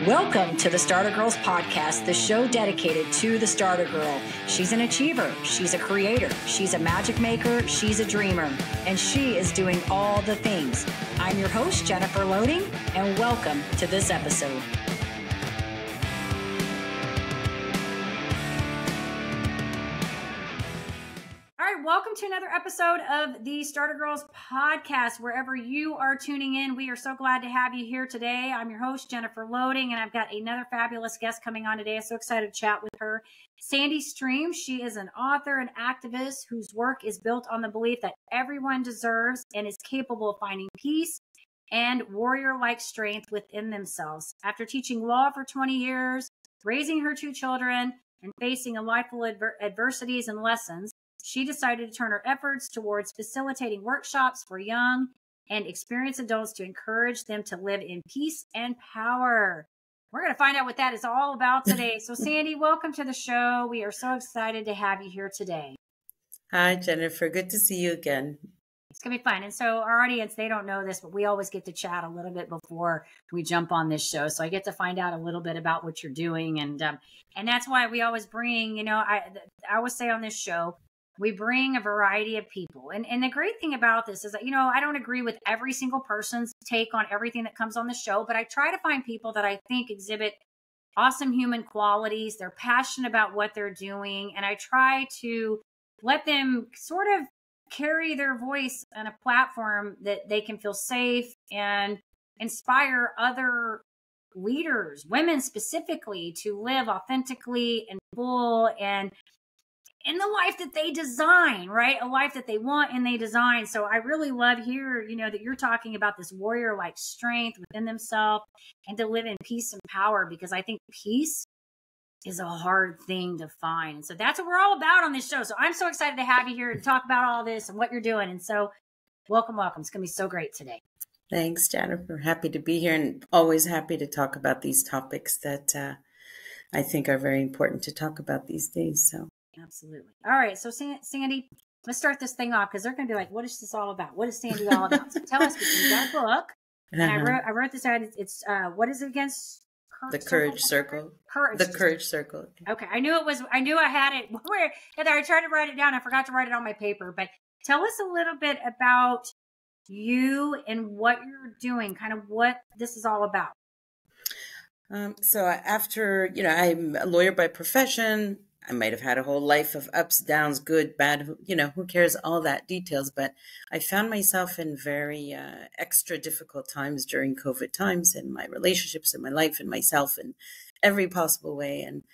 Welcome to the Starter Girls Podcast, the show dedicated to the Starter Girl. She's an achiever, she's a creator, she's a magic maker, she's a dreamer, and she is doing all the things. I'm your host, Jennifer Loehding, and welcome to this episode. Welcome to another episode of the Starter Girls Podcast. Wherever you are tuning in, we are so glad to have you here today. I'm your host, Jennifer Loehding, and I've got another fabulous guest coming on today. I'm so excited to chat with her. Sandy Stream, she is an author and activist whose work is built on the belief that everyone deserves and is capable of finding peace and warrior-like strength within themselves. After teaching law for 20 years, raising her 2 children, and facing a life full of adversities and lessons, she decided to turn her efforts towards facilitating workshops for young and experienced adults to encourage them to live in peace and power. We're going to find out what that is all about today. So, Sandy, welcome to the show. We are so excited to have you here today. Hi, Jennifer. Good to see you again. It's going to be fun. And so our audience, they don't know this, but we always get to chat a little bit before we jump on this show. So I get to find out a little bit about what you're doing. And that's why we always bring, I always say on this show, we bring a variety of people. And the great thing about this is that, I don't agree with every single person's take on everything that comes on the show, but I try to find people that I think exhibit awesome human qualities. They're passionate about what they're doing. And I try to let them sort of carry their voice on a platform that they can feel safe and inspire other leaders, women specifically, to live authentically and full and in the life that they design, right? A life that they want and they design. So I really love here, that you're talking about this warrior-like strength within themselves and to live in peace and power, because I think peace is a hard thing to find. And so that's what we're all about on this show. So I'm so excited to have you here to talk about all this and what you're doing. And so welcome. It's going to be so great today. Thanks, Jennifer. Happy to be here and always happy to talk about these topics that I think are very important to talk about these days. So. Absolutely. All right. So Sandy, let's start this thing off because they're going to be like, what is this all about? What is Sandy all about? So tell us, you got a book. And I wrote this out. It's what is it against? The Courage Circle. The Courage Circle. Okay. I knew I had it. I tried to write it down. I forgot to write it on my paper, but tell us a little bit about you and what you're doing, kind of what this is all about. So after, I'm a lawyer by profession. I might have had a whole life of ups, downs, good, bad, who cares, all that details. But I found myself in very extra difficult times during COVID times in my relationships, in my life, and myself in every possible way. And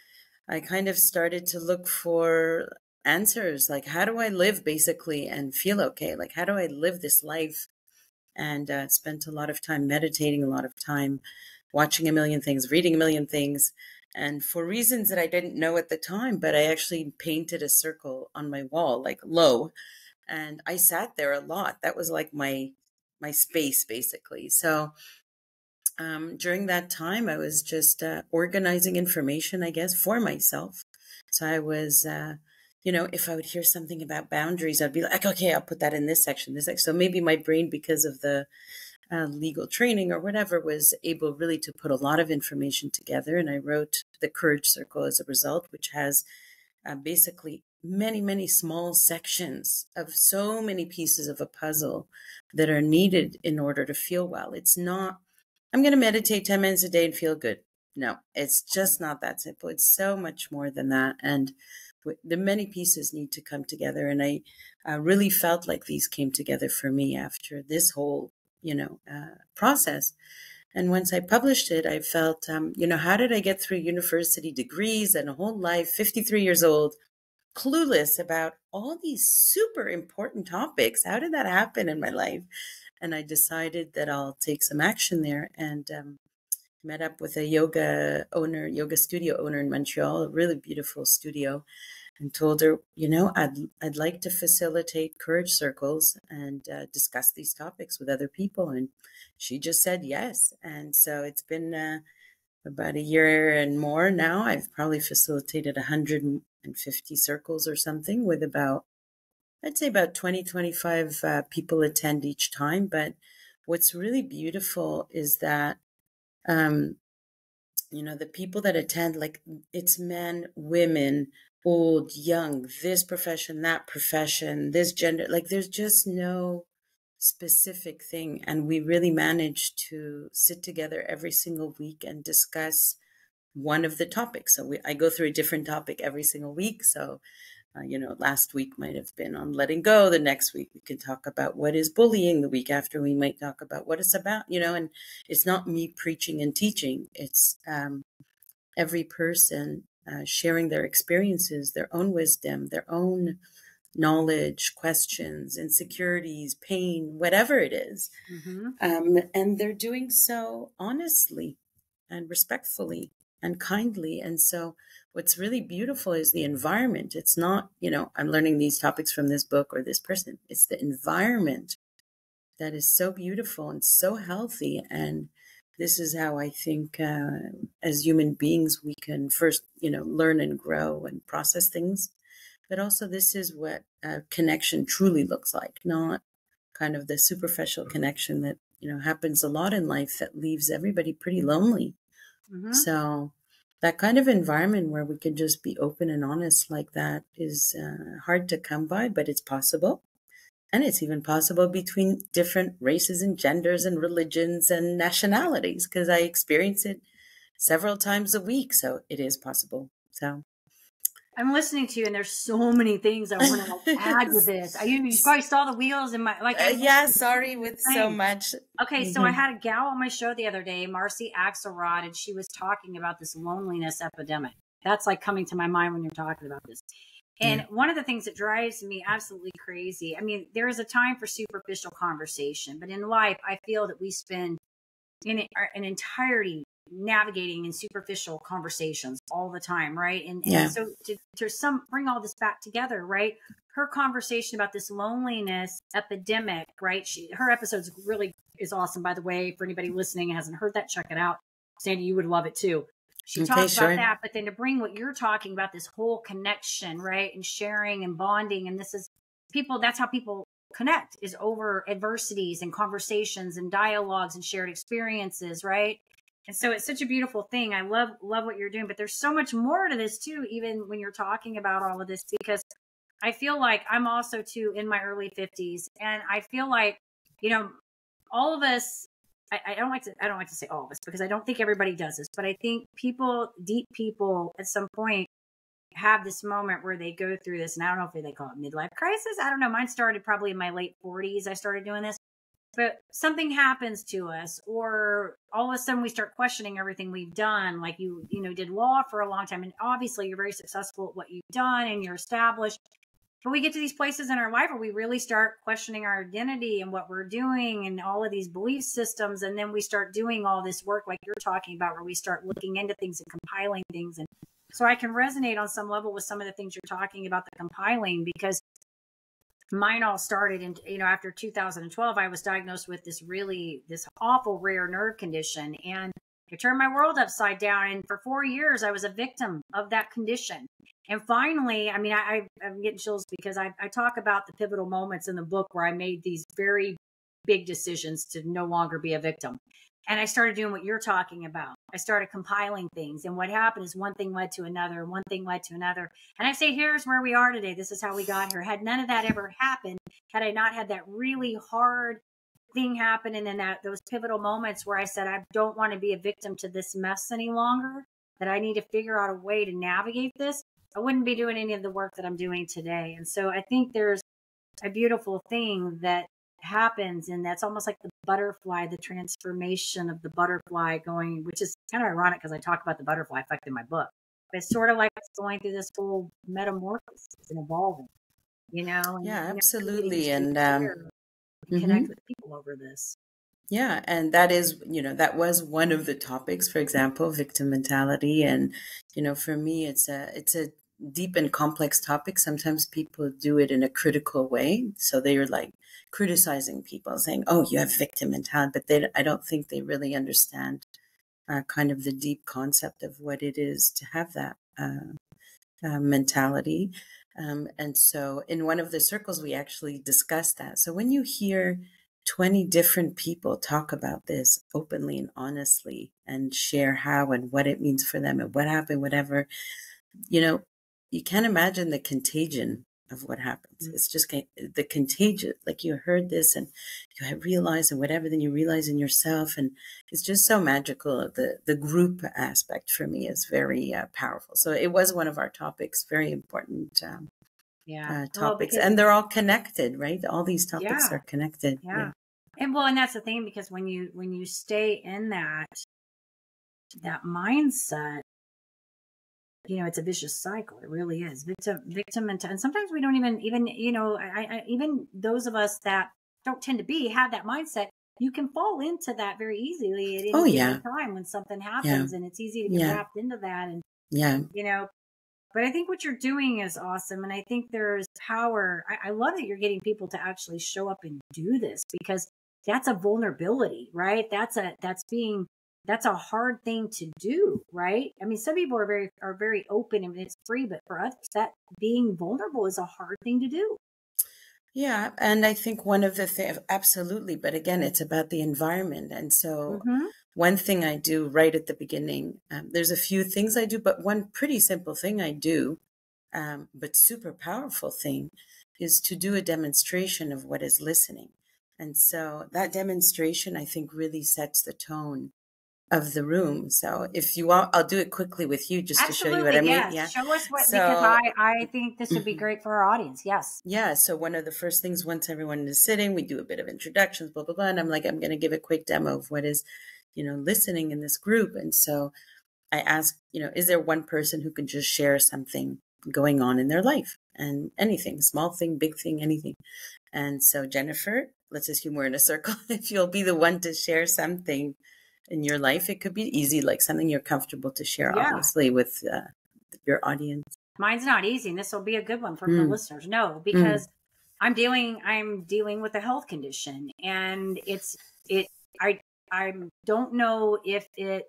I kind of started to look for answers, like how do I live basically and feel okay? Like how do I live this life? And spent a lot of time meditating, a lot of time watching a million things, reading a million things. And for reasons that I didn't know at the time, but I actually painted a circle on my wall, like low. And I sat there a lot. That was like my space, basically. So during that time, I was just organizing information, I guess, for myself. So I was, if I would hear something about boundaries, I'd be like, okay, I'll put that in this section, this section. So maybe my brain, because of the legal training or whatever, was able really to put a lot of information together. And I wrote the Courage Circle as a result, which has basically many, many small sections of so many pieces of a puzzle that are needed in order to feel well. It's not, I'm going to meditate 10 minutes a day and feel good. No, it's just not that simple. It's so much more than that. And the many pieces need to come together. And I really felt like these came together for me after this whole process. And once I published it, I felt, how did I get through university degrees and a whole life, 53 years old, clueless about all these super important topics? How did that happen in my life? And I decided that I'll take some action there and met up with a yoga studio owner in Montreal, a really beautiful studio, and told her, I'd like to facilitate courage circles and discuss these topics with other people. And she just said yes. And so it's been about a year and more now. I've probably facilitated 150 circles or something with I'd say about 20, 25 people attend each time. But what's really beautiful is that the people that attend, like it's men, women, old, young, this profession, that profession, this gender, like there's just no specific thing. And we really manage to sit together every single week and discuss one of the topics. So I go through a different topic every single week. So last week might have been on letting go. The next week we can talk about what is bullying. The week after we might talk about what it's about, and it's not me preaching and teaching. It's every person sharing their experiences, their own wisdom, their own knowledge, questions, insecurities, pain, whatever it is. And they're doing so honestly and respectfully and kindly. And so what's really beautiful is the environment. It's not, I'm learning these topics from this book or this person. It's the environment that is so beautiful and so healthy. And this is how I think as human beings, we can first, learn and grow and process things. But also this is what connection truly looks like, not kind of the superficial connection that, happens a lot in life that leaves everybody pretty lonely. So that kind of environment where we can just be open and honest like that is hard to come by, but it's possible. And it's even possible between different races and genders and religions and nationalities, because I experience it several times a week. So it is possible. So I'm listening to you, and there's so many things I want to add to this. You probably saw the wheels in my sorry with so much. Okay, so I had a gal on my show the other day, Marcy Axelrod, and she was talking about this loneliness epidemic. That's like coming to my mind when you're talking about this. And one of the things that drives me absolutely crazy, I mean, there is a time for superficial conversation, but in life, I feel that we spend an entirety navigating in superficial conversations all the time, right? And so to bring all this back together, right? Her conversation about this loneliness epidemic, right? Her episode's really is awesome, by the way. For anybody listening and hasn't heard that, check it out. Sandy, you would love it too. She talks about that, but then to bring what you're talking about, this whole connection, right? And sharing and bonding. And this is that's how people connect, is over adversities and conversations and dialogues and shared experiences, right? And so it's such a beautiful thing. I love what you're doing, but there's so much more to this too, even when you're talking about all of this, because I feel like I'm also too in my early 50s. And I feel like, all of us, I don't like to say all of us, because I don't think everybody does this, but I think deep people at some point have this moment where they go through this. And I don't know if they call it midlife crisis. I don't know. Mine started probably in my late 40s. I started doing this. But something happens to us, or all of a sudden we start questioning everything we've done. Like you did law for a long time, and obviously you're very successful at what you've done and you're established. But we get to these places in our life where we really start questioning our identity and what we're doing and all of these belief systems. And then we start doing all this work like you're talking about, where we start looking into things and compiling things. And so I can resonate on some level with some of the things you're talking about, the compiling, because mine all started in, after 2012, I was diagnosed with this awful rare nerve condition, and it turned my world upside down. And for 4 years, I was a victim of that condition. And finally, I mean, I'm getting chills because I talk about the pivotal moments in the book where I made these very big decisions to no longer be a victim. And I started doing what you're talking about. I started compiling things. And what happened is one thing led to another, one thing led to another. And I say, here's where we are today. This is how we got here. Had none of that ever happened, had I not had that really hard thing happen, and then those pivotal moments where I said, I don't want to be a victim to this mess any longer, that I need to figure out a way to navigate this, I wouldn't be doing any of the work that I'm doing today. And so I think there's a beautiful thing that happens, and that's almost like the butterfly, the transformation of the butterfly going, which is kind of ironic because I talk about the butterfly effect in my book. But it's sort of like it's going through this whole metamorphosis and evolving, And, absolutely. And connect with people over this. Yeah, and that is, that was one of the topics, for example, victim mentality. And, for me, it's a deep and complex topic. Sometimes people do it in a critical way. So they are like criticizing people, saying, oh, you have victim mentality. But I don't think they really understand kind of the deep concept of what it is to have that mentality. And so in one of the circles, we actually discussed that. So when you hear 20 different people talk about this openly and honestly and share how and what it means for them and what happened, whatever, you know, you can't imagine the contagion of what happens. It's just the contagion, like you heard this and you realize and whatever, then you realize in yourself. And it's just so magical. The group aspect for me is very powerful. So it was one of our topics, very important topics. Well, and they're all connected, right? All these topics are connected. Yeah. And well, and that's the thing, because when you stay in that mindset, you know, it's a vicious cycle. It really is. Victim, and sometimes we don't even, you know, I even those of us that don't tend to have that mindset, you can fall into that very easily at any given time when something happens, and it's easy to get wrapped into that. And, you know, but I think what you're doing is awesome. And I think there's power. I love that you're getting people to actually show up and do this, because that's a vulnerability, right? That's a hard thing to do, right? I mean, some people are very open and it's free, but for us, that being vulnerable is a hard thing to do. Yeah. And I think one of the things, absolutely. But again, it's about the environment. And so one thing I do right at the beginning, there's a few things I do, but one pretty simple thing I do, but super powerful thing, is to do a demonstration of what is listening. And so that demonstration, I think, really sets the tone of the room. So if you want, I'll do it quickly with you just to show you what I mean. Yeah. Show us what, because I think this would be great for our audience. Yes. Yeah. So one of the first things, once everyone is sitting, we do a bit of introductions, blah, blah, blah. And I'm like, I'm going to give a quick demo of what is, you know, listening in this group. And so I ask, you know, is there one person who can just share something going on in their life, and anything, small thing, big thing, anything. And so Jennifer, let's assume we're in a circle. If you'll be the one to share something in your life, it could be easy, like something you're comfortable to share, obviously, with your audience. Mine's not easy, and this will be a good one for the listeners. No, because I'm dealing with a health condition, and I don't know if it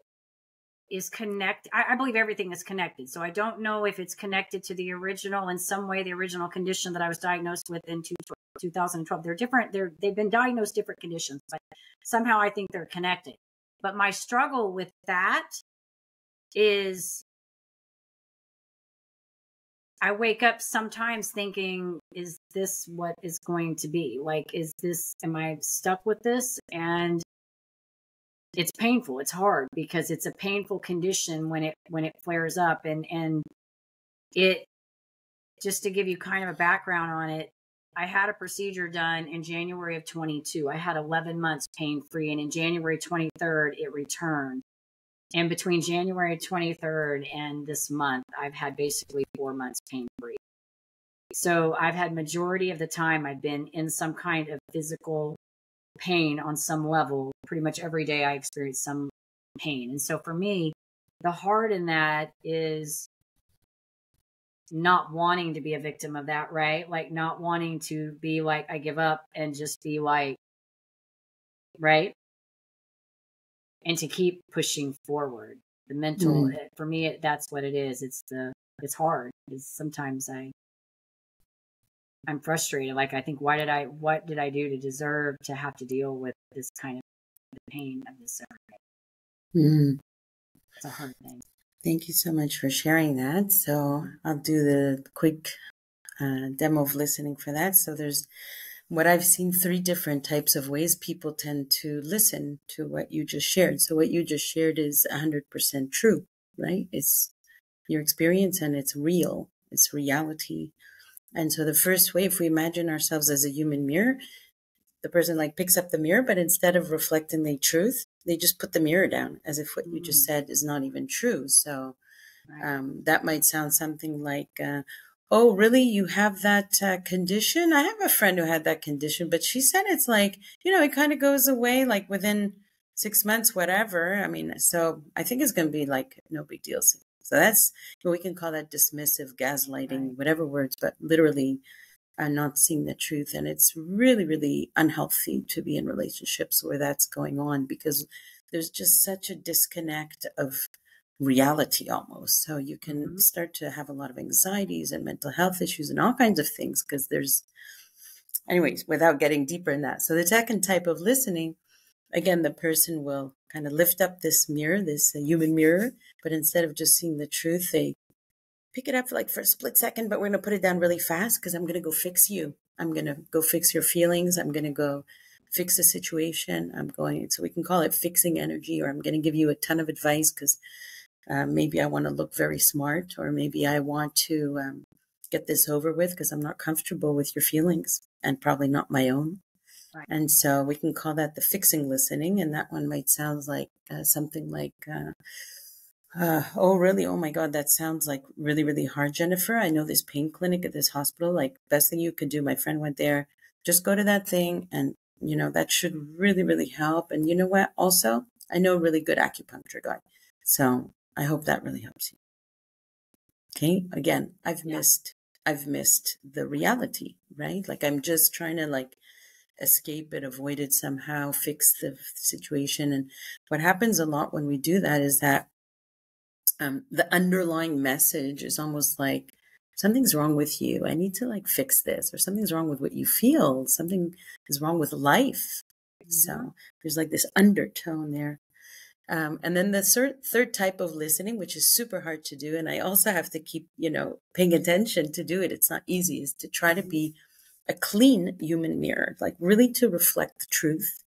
is connected. I believe everything is connected, so I don't know if it's connected to the original, in some way, the original condition that I was diagnosed with in 2012. They're different. They've been diagnosed different conditions, but somehow I think they're connected. But my struggle with that is I wake up sometimes thinking, is this what is going to be? Like, am I stuck with this? And it's painful. It's hard, because it's a painful condition when it flares up. And it, just to give you kind of a background on it, I had a procedure done in January of 22. I had 11 months pain-free, and in January 23rd, it returned. And between January 23rd and this month, I've had basically 4 months pain-free. So I've had majority of the time I've been in some kind of physical pain on some level. Pretty much every day I experience some pain. And so for me, the hard in that is not wanting to be a victim of that, right? Like, not wanting to be like, I give up, and just be like, right? And to keep pushing forward. The mental, for me, that's what it is. It's hard. Sometimes I'm frustrated. Like, I think, what did I do to deserve to have to deal with this kind of pain of this suffering? It's a hard thing. Thank you so much for sharing that. So I'll do the quick demo of listening for that. So there's what I've seen, 3 different types of ways people tend to listen to what you just shared. So what you just shared is 100% true, right? It's your experience, and it's real. It's reality. And so the first way, if we imagine ourselves as a human mirror, the person like picks up the mirror, but instead of reflecting the truth, they just put the mirror down, as if what you just said is not even true. So that might sound something like, oh, really? You have that condition? I have a friend who had that condition, but she said it's like, you know, it kind of goes away like within 6 months, whatever. I mean, so I think it's going to be like no big deal. So that's, we can call that dismissive, gaslighting, whatever words, but literally not seeing the truth. And it's really, really unhealthy to be in relationships where that's going on, because there's just such a disconnect of reality almost. So you can start to have a lot of anxieties and mental health issues and all kinds of things, because there's anyways, without getting deeper in that. So the second type of listening, again, the person will kind of lift up this mirror, this human mirror, but instead of just seeing the truth, they pick it up for a split second, but we're going to put it down really fast because I'm going to go fix you. I'm going to go fix your feelings. I'm going to go fix the situation. So we can call it fixing energy, or I'm going to give you a ton of advice because maybe I want to look very smart, or maybe I want to get this over with because I'm not comfortable with your feelings and probably not my own. Right. And so we can call that the fixing listening. And that one might sound like something like, oh, really? Oh my God, that sounds like really, really hard, Jennifer. I know this pain clinic at this hospital, like best thing you could do. My friend went there, just go to that thing. And, that should really, really help. And you know what? Also, I know a really good acupuncture guy. So I hope that really helps you. Okay. Again, I've missed the reality, right? Like I'm just trying to escape it, avoid it somehow, fix the situation. And what happens a lot when we do that is that the underlying message is almost like something's wrong with you. I need to fix this, or something's wrong with what you feel. Something is wrong with life. Mm-hmm. So there's this undertone there. And then the third type of listening, which is super hard to do, and I also have to keep, paying attention to do it. It's not easy, is to try to be a clean human mirror, really to reflect the truth.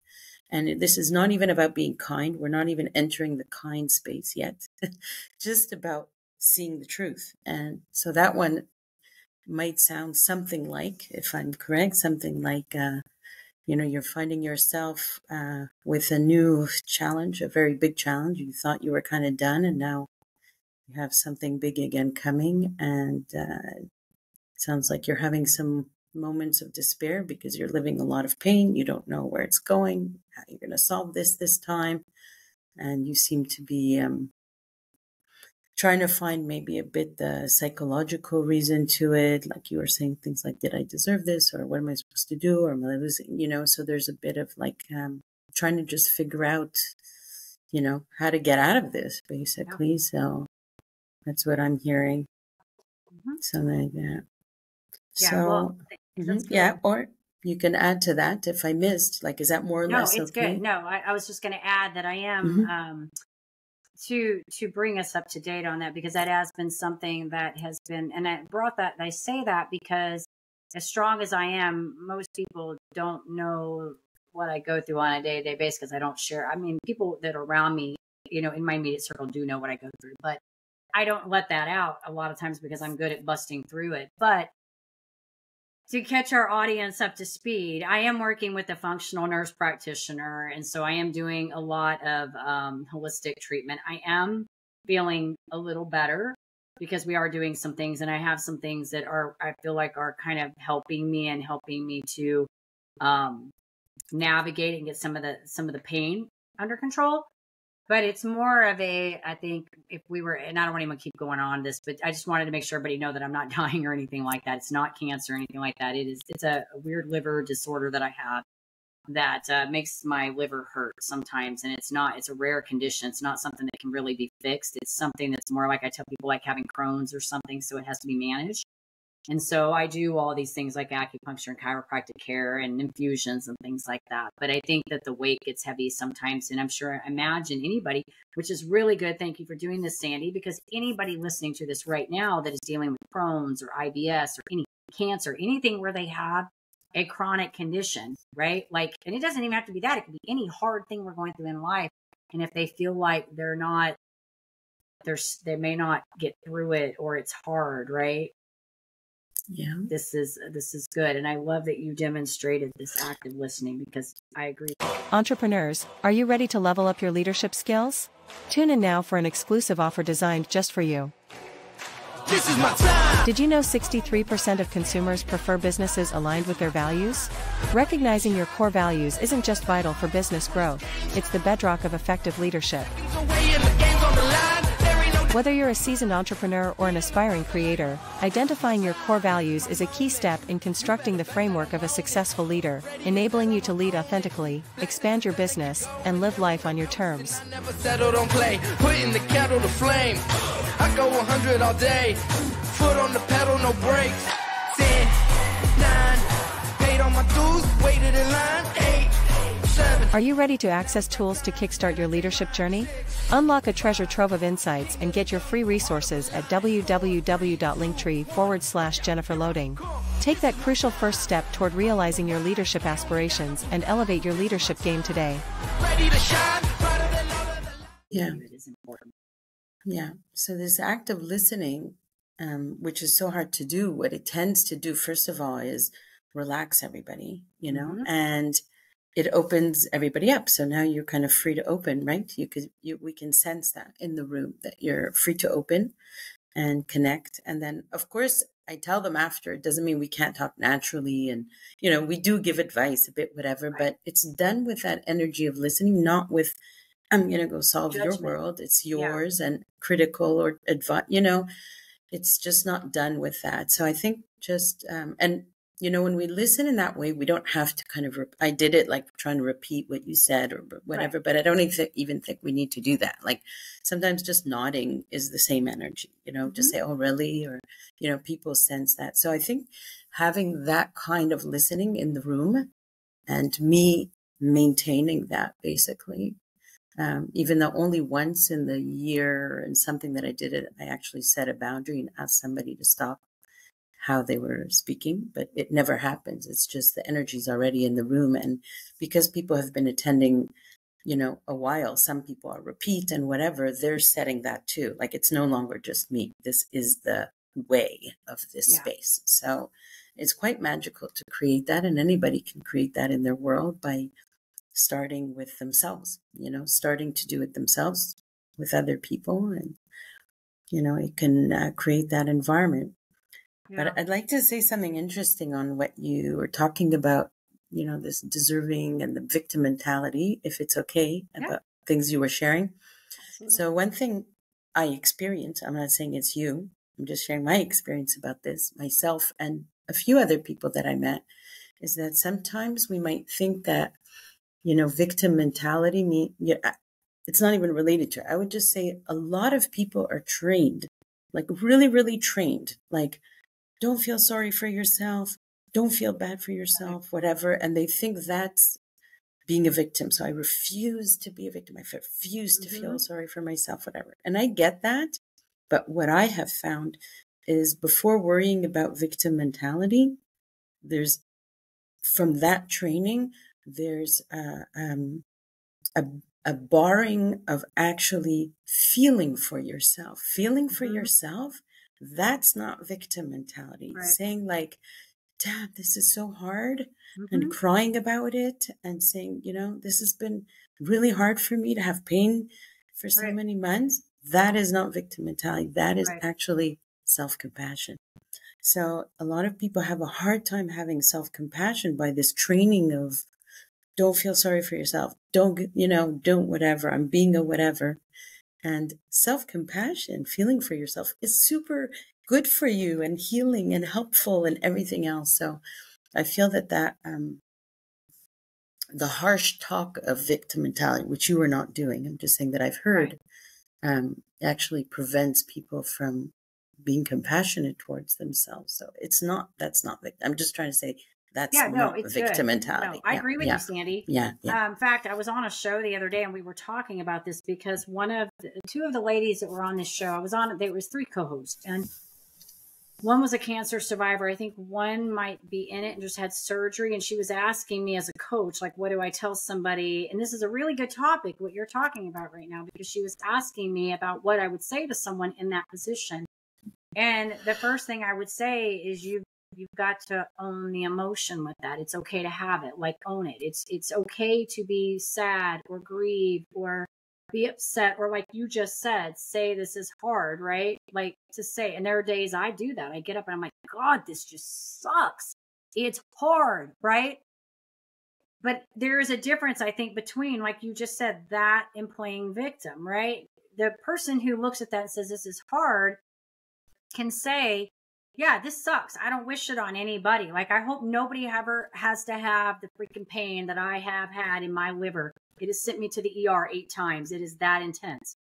And this is not even about being kind. We're not even entering the kind space yet, just about seeing the truth. And so that one might sound something like, if I'm correct, something like, you're finding yourself with a new challenge, a very big challenge. You thought you were kind of done, and now you have something big again coming. And it sounds like you're having some moments of despair because you're living a lot of pain. You don't know where it's going, how you're going to solve this time. And you seem to be trying to find maybe a bit the psychological reason to it. Like you were saying things like, did I deserve this? Or what am I supposed to do? Or am I losing, so there's a bit of trying to just figure out, how to get out of this basically. Yeah. So that's what I'm hearing. Mm-hmm. Something like that. Yeah, so, well, that's good. Yeah, or you can add to that if I missed. Is that more or less okay? No, it's good. No, I was just going to add that I am to bring us up to date on that, because that has been something that has been, and I say that because as strong as I am, most people don't know what I go through on a day-to-day basis because I don't share. I mean, people that are around me, in my immediate circle do know what I go through, but I don't let that out a lot of times because I'm good at busting through it. But to catch our audience up to speed, I am working with a functional nurse practitioner. And so I am doing a lot of holistic treatment. I am feeling a little better because we are doing some things, and I have some things that I feel like are kind of helping me to navigate and get some of the pain under control. But it's more of I think if we were, and I don't want to keep going on this, but I just wanted to make sure everybody know that I'm not dying or anything like that. It's not cancer or anything like that. It's a weird liver disorder that I have that makes my liver hurt sometimes. And it's a rare condition. It's not something that can really be fixed. It's something that's more like, I tell people, like having Crohn's or something. So it has to be managed. And so I do all these things like acupuncture and chiropractic care and infusions and things like that. But I think that the weight gets heavy sometimes. And imagine anybody, which is really good. Thank you for doing this, Sandy, because anybody listening to this right now that is dealing with Crohn's or IBS or any cancer, anything where they have a chronic condition, right? And it doesn't even have to be that. It could be any hard thing we're going through in life. And if they feel like they may not get through it, or it's hard, right? Yeah, this is good. And I love that you demonstrated this active listening, because I agree. Entrepreneurs, are you ready to level up your leadership skills? Tune in now for an exclusive offer designed just for you. This is my time. Did you know 63% of consumers prefer businesses aligned with their values? Recognizing your core values isn't just vital for business growth, it's the bedrock of effective leadership. Whether you're a seasoned entrepreneur or an aspiring creator, identifying your core values is a key step in constructing the framework of a successful leader, enabling you to lead authentically, expand your business, and live life on your terms. I never settled on play, putting the kettle to flame. I go 100 all day, foot on the pedal, no brakes. 10, 9, paid on my Are you ready to access tools to kickstart your leadership journey? Unlock a treasure trove of insights and get your free resources at www.linktree/Jennifer Loehding. Take that crucial first step toward realizing your leadership aspirations and elevate your leadership game today. Yeah. Yeah. So this act of listening, which is so hard to do, what it tends to do, first of all, is relax everybody, and it opens everybody up. So now you're kind of free to open, right? We can sense that in the room, that you're free to open and connect. And then, of course, I tell them after, it doesn't mean we can't talk naturally. And, we do give advice a bit, whatever, but it's done with that energy of listening, not with, I'm going to go solve your world. It's yours and critical or advice, it's just not done with that. So I think just, when we listen in that way, we don't have to kind of, I did it like trying to repeat what you said or whatever, but I don't even think we need to do that. Like sometimes just nodding is the same energy, just say, oh, really? Or, people sense that. So I think having that kind of listening in the room and me maintaining that basically, even though only once in the year and something that I did it, I actually set a boundary and asked somebody to stop how they were speaking, but it never happens. It's just the energy's already in the room. And because people have been attending, a while, some people are repeat and whatever, they're setting that too. Like it's no longer just me. This is the way of this space. So it's quite magical to create that. And anybody can create that in their world by starting with themselves, starting to do it themselves with other people. And, it can create that environment. Yeah. But I'd like to say something interesting on what you were talking about, this deserving and the victim mentality, if it's okay, about things you were sharing. Absolutely. So one thing I experienced, I'm not saying it's you, I'm just sharing my experience about this, myself and a few other people that I met, is that sometimes we might think that, victim mentality, it's not even related to it. I would just say a lot of people are trained, like really, really trained, like, don't feel sorry for yourself. Don't feel bad for yourself, whatever. And they think that's being a victim. So I refuse to be a victim. I refuse to feel sorry for myself, whatever. And I get that. But what I have found is before worrying about victim mentality, from that training, there's a barring of actually feeling for yourself. Feeling for yourself, that's not victim mentality. Right. Saying like, damn, this is so hard, and crying about it and saying, this has been really hard for me to have pain for so many months. That is not victim mentality. That is actually self-compassion. So a lot of people have a hard time having self-compassion by this training of don't feel sorry for yourself. Don't whatever. I'm being a whatever. And self-compassion, feeling for yourself is super good for you and healing and helpful and everything else. So I feel that the harsh talk of victim mentality, which you are not doing, I'm just saying that I've heard, actually prevents people from being compassionate towards themselves. So that's not victim. I'm just trying to say that's not victim mentality. No, I agree with you, Sandy. Yeah. In fact, I was on a show the other day and we were talking about this because two of the ladies that were on this show, I was on it. There was 3 co-hosts and one was a cancer survivor. I think one might be in it and just had surgery. And she was asking me as a coach, like, what do I tell somebody? And this is a really good topic, what you're talking about right now, because she was asking me about what I would say to someone in that position. And the first thing I would say is you've got to own the emotion with that. It's okay to have it, like own it. It's okay to be sad or grieve or be upset, or like you just said, say this is hard, right? Like to say, and there are days I do that. I get up and I'm like, God, this just sucks. It's hard, right? But there is a difference, I think, between, like you just said, that and playing victim, right? The person who looks at that and says this is hard can say, yeah, this sucks. I don't wish it on anybody. Like, I hope nobody ever has to have the freaking pain that I have had in my liver. It has sent me to the ER 8 times. It is that intense.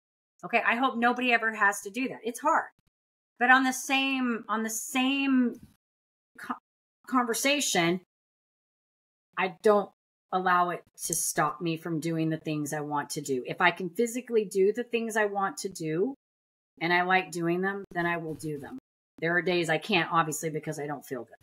Okay. I hope nobody ever has to do that. It's hard. But on the same conversation, I don't allow it to stop me from doing the things I want to do. If I can physically do the things I want to do and I like doing them, then I will do them. There are days I can't, obviously, because I don't feel good.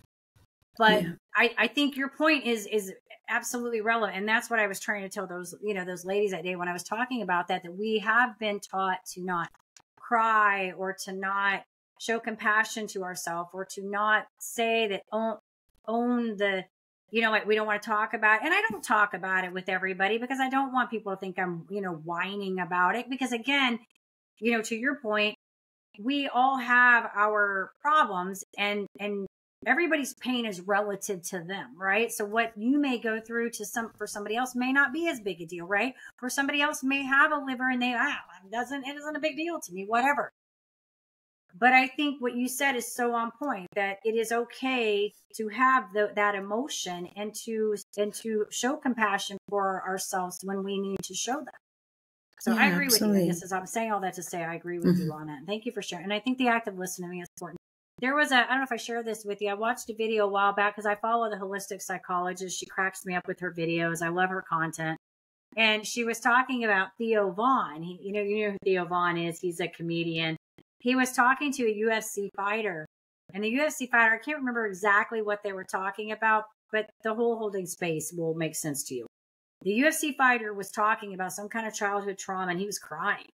But Yeah. I think your point is absolutely relevant. And that's what I was trying to tell those, those ladies that day when I was talking about that we have been taught to not cry or to not show compassion to ourselves or to not say that own the, like we don't want to talk about it. And I don't talk about it with everybody because I don't want people to think I'm, whining about it. Because again, to your point, we all have our problems and everybody's pain is relative to them, right? So what you may go through for somebody else may not be as big a deal, right? For somebody else may have a liver and it isn't a big deal to me, whatever. But I think what you said is so on point, that it is okay to have that emotion and to show compassion for ourselves when we need to show that. So Yeah, I agree absolutely. with you. I'm saying all that to say I agree with you on that. And thank you for sharing. And I think the active listening is important. There was I don't know if I shared this with you. I watched a video a while back because I follow the holistic psychologist. She cracks me up with her videos. I love her content. And she was talking about Theo Vaughn. You know who Theo Vaughn is. He's a comedian. He was talking to a UFC fighter. And the UFC fighter, I can't remember exactly what they were talking about, but the whole holding space will make sense to you. The UFC fighter was talking about some kind of childhood trauma and he was crying.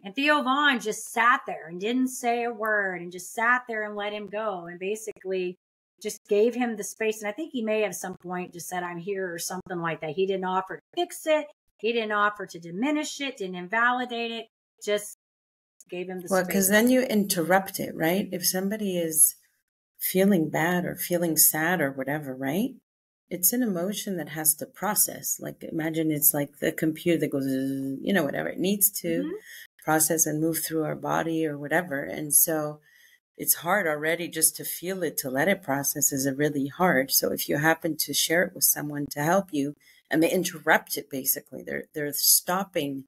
And Theo Vaughn just sat there and didn't say a word and just sat there and let him go and basically just gave him the space. And I think he may have some point just said, I'm here or something like that. He didn't offer to fix it. He didn't offer to diminish it, didn't invalidate it, just gave him the space. Well, because then you interrupt it, right? If somebody is feeling bad or feeling sad or whatever, right? It's an emotion that has to process. Like, imagine it's like the computer that goes, whatever. It needs to process and move through our body or whatever. And so it's hard already just to feel it, to let it process is really hard. So if you happen to share it with someone to help you and they interrupt it, basically, they're stopping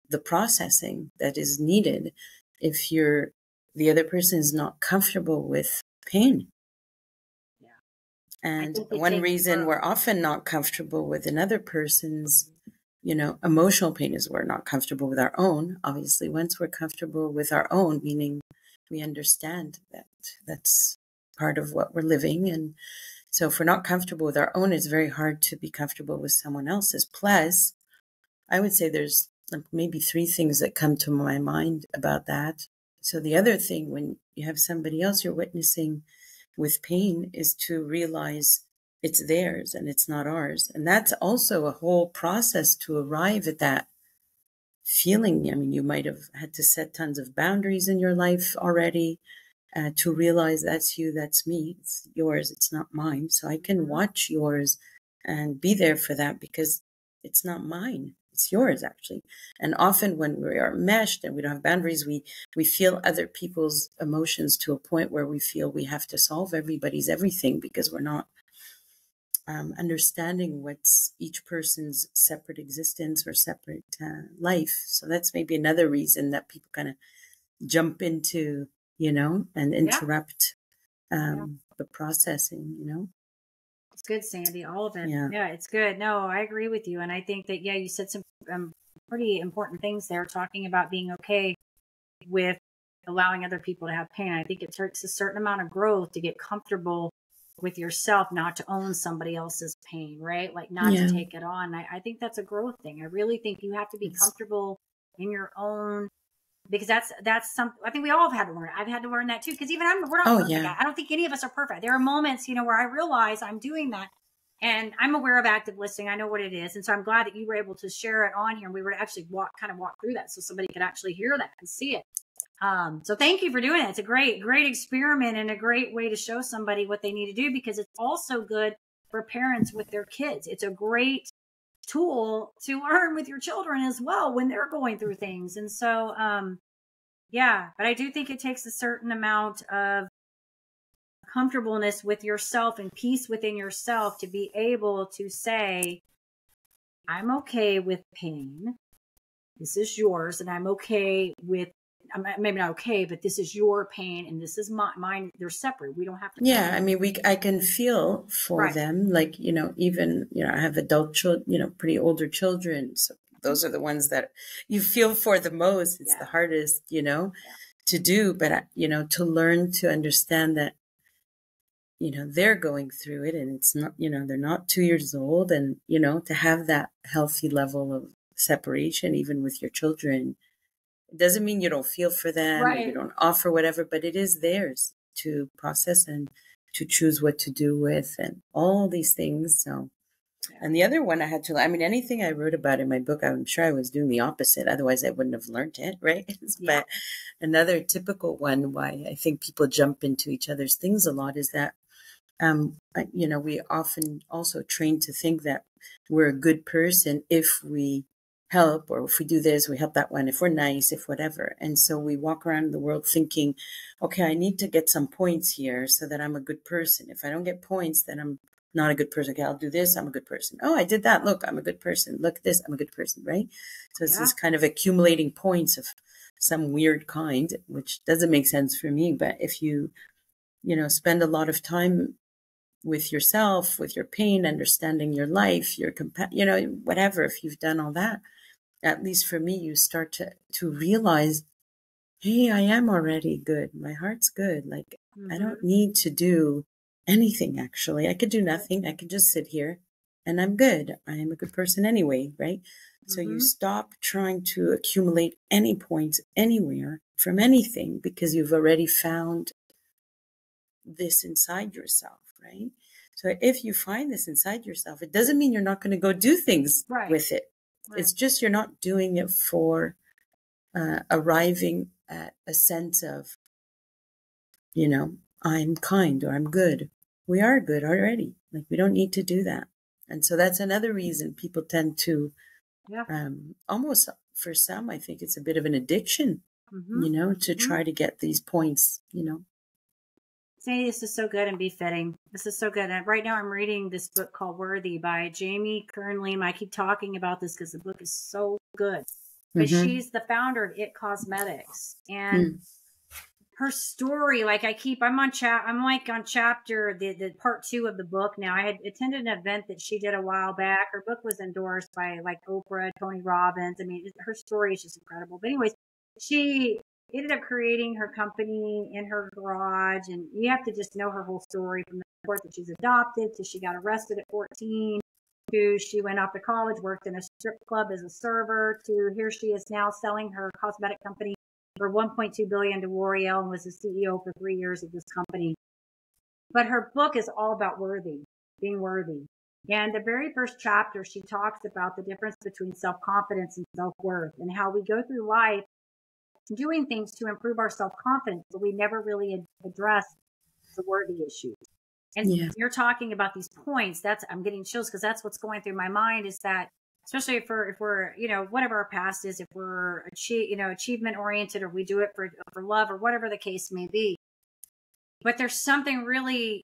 the processing that is needed if the other person is not comfortable with pain. And one reason we're often not comfortable with another person's, emotional pain is we're not comfortable with our own. Obviously, once we're comfortable with our own, meaning we understand that that's part of what we're living. And so if we're not comfortable with our own, it's very hard to be comfortable with someone else's. Plus, I would say there's maybe 3 things that come to my mind about that. So the other thing, when you have somebody else you're witnessing with pain, is to realize it's theirs and it's not ours. And that's also a whole process to arrive at that feeling. I mean, you might have had to set tons of boundaries in your life already to realize that's you, that's me, it's yours, it's not mine. So I can watch yours and be there for that because it's not mine. It's yours, actually. And often when we are meshed and we don't have boundaries, we feel other people's emotions to a point where we feel we have to solve everybody's everything because we're not understanding what's each person's separate existence or separate life. So that's maybe another reason that people kind of jump into, and interrupt the processing, It's good, Sandy. All of it. Yeah, it's good. No, I agree with you. And I think that, you said some pretty important things there, talking about being okay with allowing other people to have pain. I think it takes a certain amount of growth to get comfortable with yourself, not to own somebody else's pain, right? Like not to take it on. I think that's a growth thing. I really think you have to be comfortable in your own, because that's something I think we all have had to learn. I've had to learn that too, because even we're not perfect. I don't think any of us are perfect. There are moments, where I realize I'm doing that, and I'm aware of active listening. I know what it is, and so I'm glad that you were able to share it on here, and we were actually walk through that, so somebody could actually hear that and see it. So thank you for doing it. It's a great experiment and a great way to show somebody what they need to do, because it's also good for parents with their kids. It's a great tool to learn with your children as well when they're going through things. And so, but I do think it takes a certain amount of comfortableness with yourself and peace within yourself to be able to say, I'm okay with pain. This is yours. And I'm okay with maybe not okay, but this is your pain and this is mine. They're separate. We don't have to. Yeah. I mean, I can feel for Right. them. Like, even, I have adult children, pretty older children. So those are the ones that you feel for the most. It's the hardest, to do, but, to learn to understand that, they're going through it and it's not, they're not 2 years old, and, to have that healthy level of separation, even with your children, it doesn't mean you don't feel for them or you don't offer whatever, but it is theirs to process and to choose what to do with and all these things. So, and the other one I had to, anything I wrote about in my book, I'm sure I was doing the opposite. Otherwise I wouldn't have learned it. Right. But another typical one, why I think people jump into each other's things a lot, is that, we often also train to think that we're a good person if we help, or if we do this, we help that one, if we're nice, if whatever. And so we walk around the world thinking, okay, I need to get some points here so that I'm a good person. If I don't get points, then I'm not a good person. Okay, I'll do this, I'm a good person. Oh, I did that. Look, I'm a good person. Look at this, I'm a good person, right? So it's this kind of accumulating points of some weird kind, which doesn't make sense for me. But if you, spend a lot of time with yourself, with your pain, understanding your life, your whatever, if you've done all that, at least for me, you start to realize, hey, I am already good. My heart's good. Like, I don't need to do anything, actually. I could do nothing. I could just sit here and I'm good. I am a good person anyway, right? So you stop trying to accumulate any points anywhere from anything, because you've already found this inside yourself, right? So if you find this inside yourself, it doesn't mean you're not going to go do things with it. It's just you're not doing it for arriving at a sense of, I'm kind or I'm good. We are good already. Like, we don't need to do that. And so that's another reason people tend to, almost for some, I think it's a bit of an addiction, to try to get these points, Sandy, this is so good and befitting. This is so good. And right now I'm reading this book called Worthy by Jamie Kernleem. I keep talking about this because the book is so good. But she's the founder of It Cosmetics. And her story, like I'm on chapter, the part 2 of the book now. I had attended an event that she did a while back. Her book was endorsed by like Oprah, Tony Robbins. I mean, her story is just incredible. But anyways, she ended up creating her company in her garage, and you have to just know her whole story, from the report that she's adopted to she got arrested at 14, to she went off to college, worked in a strip club as a server, to here she is now selling her cosmetic company for $1.2 billion to L'Oreal, and was the CEO for 3 years of this company. But her book is all about being worthy. And the very first chapter, she talks about the difference between self-confidence and self-worth, and how we go through life doing things to improve our self-confidence, but we never really address the worthy issues. And you're talking about these points. I'm getting chills, because that's what's going through my mind, is that, especially if we're, whatever our past is, if we're achievement oriented, or we do it for love, or whatever the case may be. But there's something really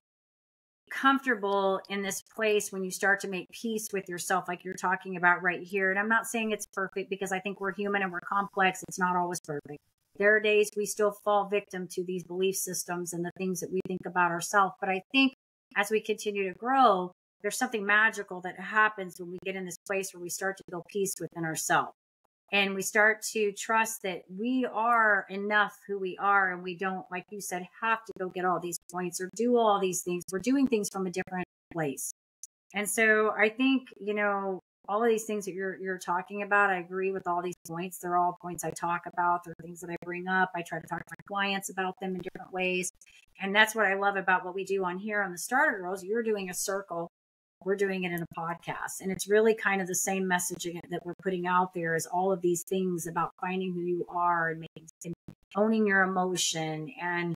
comfortable in this place when you start to make peace with yourself, like you're talking about right here. And I'm not saying it's perfect, because I think we're human and we're complex. It's not always perfect. There are days we still fall victim to these belief systems and the things that we think about ourselves. But I think as we continue to grow, there's something magical that happens when we get in this place where we start to feel peace within ourselves. And we start to trust that we are enough who we are, and we don't, like you said, have to go get all these points or do all these things. We're doing things from a different place. And so I think, all of these things that you're talking about, I agree with all these points. They're all points I talk about. They're things that I bring up. I try to talk to my clients about them in different ways. And that's what I love about what we do on here on the Starter Girls. You're doing a circle. We're doing it in a podcast. And it's really kind of the same messaging that we're putting out there, is all of these things about finding who you are and owning your emotion and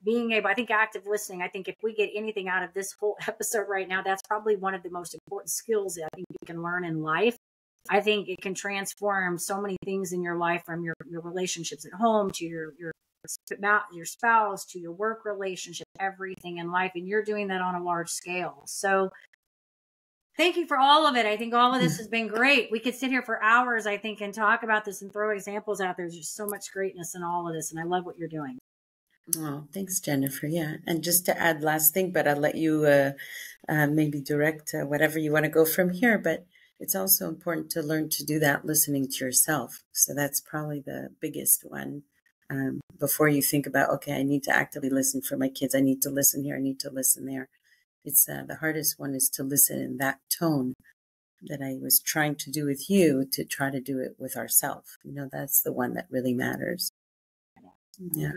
being able, I think active listening, I think if we get anything out of this whole episode right now, that's probably one of the most important skills that I think you can learn in life. I think it can transform so many things in your life, from your relationships at home to your spouse to your work relationship, everything in life. And you're doing that on a large scale. So Thank you for all of it. I think all of this has been great. We could sit here for hours, I think, and talk about this and throw examples out there. There's just so much greatness in all of this, and I love what you're doing. Oh, thanks, Jennifer. Yeah. And just to add last thing, but I'll let you maybe direct whatever you want to go from here. But it's also important to learn to do that listening to yourself. So that's probably the biggest one. Before you think about, okay, I need to actively listen for my kids. I need to listen here. I need to listen there. It's the hardest one is to listen in that tone that I was trying to do with you, to try to do it with ourselves. That's the one that really matters. Yeah.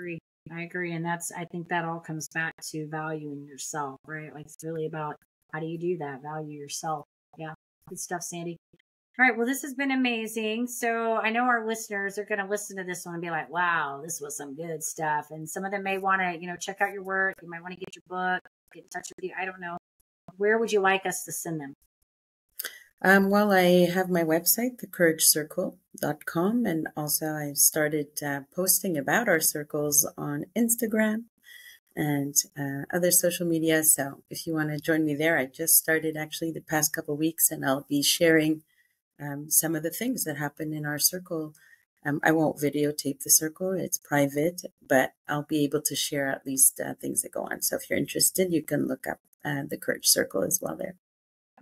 I agree. And I think that all comes back to valuing yourself, right? Like, it's really about how do you do that? Value yourself. Yeah. Good stuff, Sandy. All right. Well, this has been amazing. So I know our listeners are going to listen to this one and be like, wow, this was some good stuff. And some of them may want to, check out your work. You might want to get your book, get in touch with you. I don't know. Where would you like us to send them? Well, I have my website, thecouragecircle.com, and also I started posting about our circles on Instagram and other social media. So if you want to join me there, I just started actually the past couple of weeks, and I'll be sharing some of the things that happen in our circle. I won't videotape the circle. It's private, but I'll be able to share at least things that go on. So if you're interested, you can look up the Courage Circle as well there.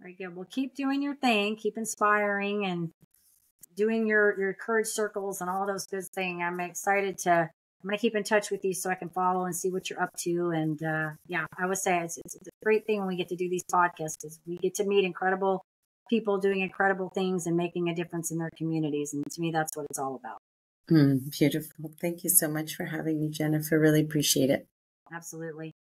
Very good. Well, keep doing your thing, keep inspiring and doing your courage circles and all those good things. I'm going to keep in touch with you so I can follow and see what you're up to. And I would say it's a great thing when we get to do these podcasts is we get to meet incredible people doing incredible things and making a difference in their communities. And to me, that's what it's all about. Beautiful. Thank you so much for having me, Jennifer. Really appreciate it. Absolutely.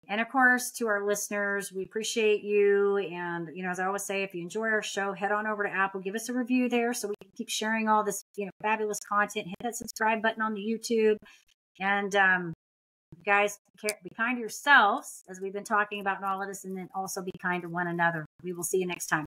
And of course, to our listeners, we appreciate you. And, as I always say, if you enjoy our show, head on over to Apple, give us a review there so we can keep sharing all this, fabulous content. Hit that subscribe button on the YouTube. And guys, be kind to yourselves, as we've been talking about in all of this, and then also be kind to one another. We will see you next time.